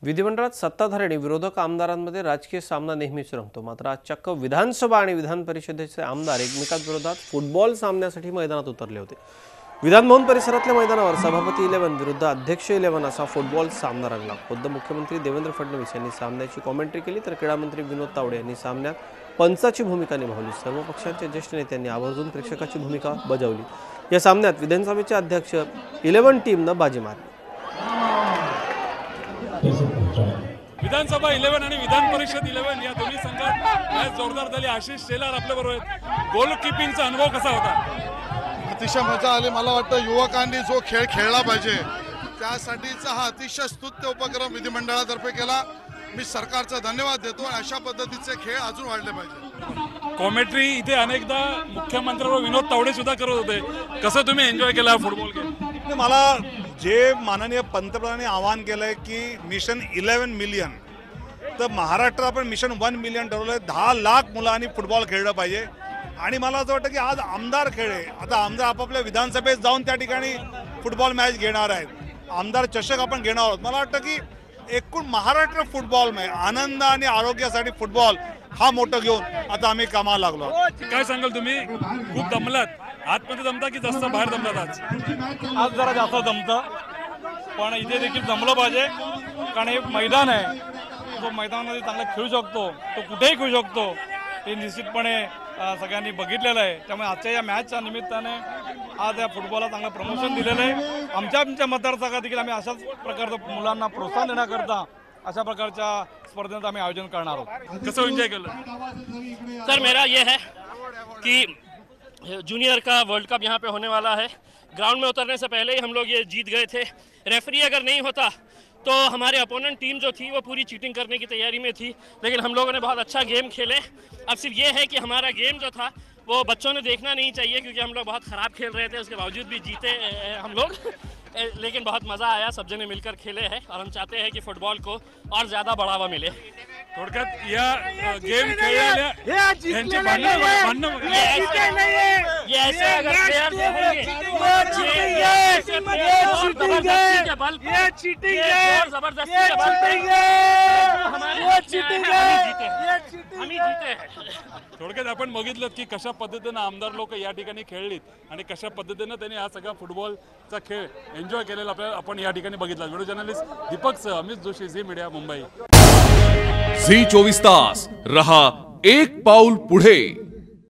विधिमंडळात सत्ताधारी आणि विरोधक आमदारांमध्ये राजकीय सामना नेहमीच रंगतो। मात्र आज चक्क विधानसभा आणि विधान परिषदेचे आमदार एकमेकांविरोधात फुटबॉल सामन्यासाठी मैदानात उतरले होते। विधान भवन परिसरातल्या मैदानावर सभापती 11 विरुद्ध अध्यक्ष 11 असा फुटबॉल सामना रंगला। खुद्द मुख्यमंत्री देवेंद्र फडणवीस यांनी सामन्याची कॉमेंट्री केली, तर क्रीडा मंत्री विनोद तावडे यांनी सामन्यात पंचाची भूमिका निभावली। सर्व पक्षांच्या ज्येष्ठ नेत्यांनी आवर्जून प्रेक्षकाची भूमिका बजावली। या सामन्यात विधानसभेचे अध्यक्ष 11 टीमने बाजी मारली। विधानसभा 11 आणि विधान परिषद 11 या दोन्ही संघात मॅच जोरदार झाली। आशिष शेलार आपल्या बरोबर आहेत। गोल कीपिंगचा अनुभव कसा होता? अतिशय मजा आली। मला वाटतं युवकांनी जो खेळ खेळला पाहिजे त्यासाठीचा हा अतिशय स्तुत्य उपक्रम विधिमंडळातर्फे केला। मी सरकारचा धन्यवाद देतो। अशा पद्धतीचे खेळ अजून वाढले पाहिजे। कॉमेंट्री इथे अनेकदा मुख्यमंत्री विनोद तावडे सुद्धा करत होते। कसं तुम्ही एन्जॉय केला फुटबॉल गेम? मला जे माननीय पंतप्रधानांनी आवाहन केलंय की मिशन 11 मिलियन, तर महाराष्ट्रात आपण मिशन 1 मिलियन ठरवलंय। 10 लाख मुलांनी फुटबॉल खेळलं पाहिजे। आणि मला असं वाटतं की आज आमदार खेळ आता आमदार आपापल्या विधानसभेत जाऊन त्या ठिकाणी फुटबॉल मॅच घेणार आहेत। आमदार चषक आपण घेणार आहोत। मला वाटतं की एकूण महाराष्ट्र फुटबॉल मॅच आनंद आणि आरोग्यासाठी फुटबॉल हा मोठं घेऊन आता आम्ही कामाला लागलो। काय सांगाल तुम्ही? खूप दमलात, आतमध्ये दमता की जास्त बाहेर दमलात? आज जरा जास्त दमतं, पण इथे देखील जमलं पाहिजे, कारण हे मैदान आहे। तो मैदानामध्ये चांगला खेळू शकतो, तो कुठेही खेळू शकतो, हे निश्चितपणे सगळ्यांनी बघितलेलं आहे। त्यामुळे आजच्या या मॅचच्या निमित्ताने आज या फुटबॉलला चांगलं प्रमोशन दिलेलं आहे। आमच्या मतदारसंघात देखील आम्ही अशाच प्रकारचं मुलांना प्रोत्साहन देण्याकरता अशा प्रकारच्या स्पर्धेचं आम्ही आयोजन करणार आहोत। कसं एन्जॉय केलं? सर, मेरा ये है कि जूनियर का वर्ल्ड कप यहाँ पे होने वाला है। ग्राउंड में उतरने से पहले ही हम लोग ये जीत गए थे। रेफरी अगर नहीं होता तो हमारे अपोनेंट टीम जो थी वो पूरी चीटिंग करने की तैयारी में थी, लेकिन हम लोगों ने बहुत अच्छा गेम खेले। अब सिर्फ ये है कि हमारा गेम जो था वो बच्चों ने देखना नहीं चाहिए, क्योंकि हम लोग बहुत ख़राब खेल रहे थे, उसके बावजूद भी जीते हम लोग। लेकिन बहुत मज़ा आया, सब जने मिलकर खेले हैं और हम चाहते हैं कि फुटबॉल को और ज़्यादा बढ़ावा मिले। थोडक्यात या गेम खेळलेल्या यांची भांडणं ये ऐसे अगर प्लेयर थोडक्यात आपण बघितलं की कशा पद्धतीने आमदार लोक या ठिकाणी खेळलीत आणि कशा पद्धतीने त्यांनी हा सगळा फुटबॉलचा खेळ एन्जॉय केलेला आपल्याला आपण या ठिकाणी बघितला। Video journalist Deepak Amit Joshi, Zee media, Mumbai. Zee 24 तास रहा एक पाऊल पुढे।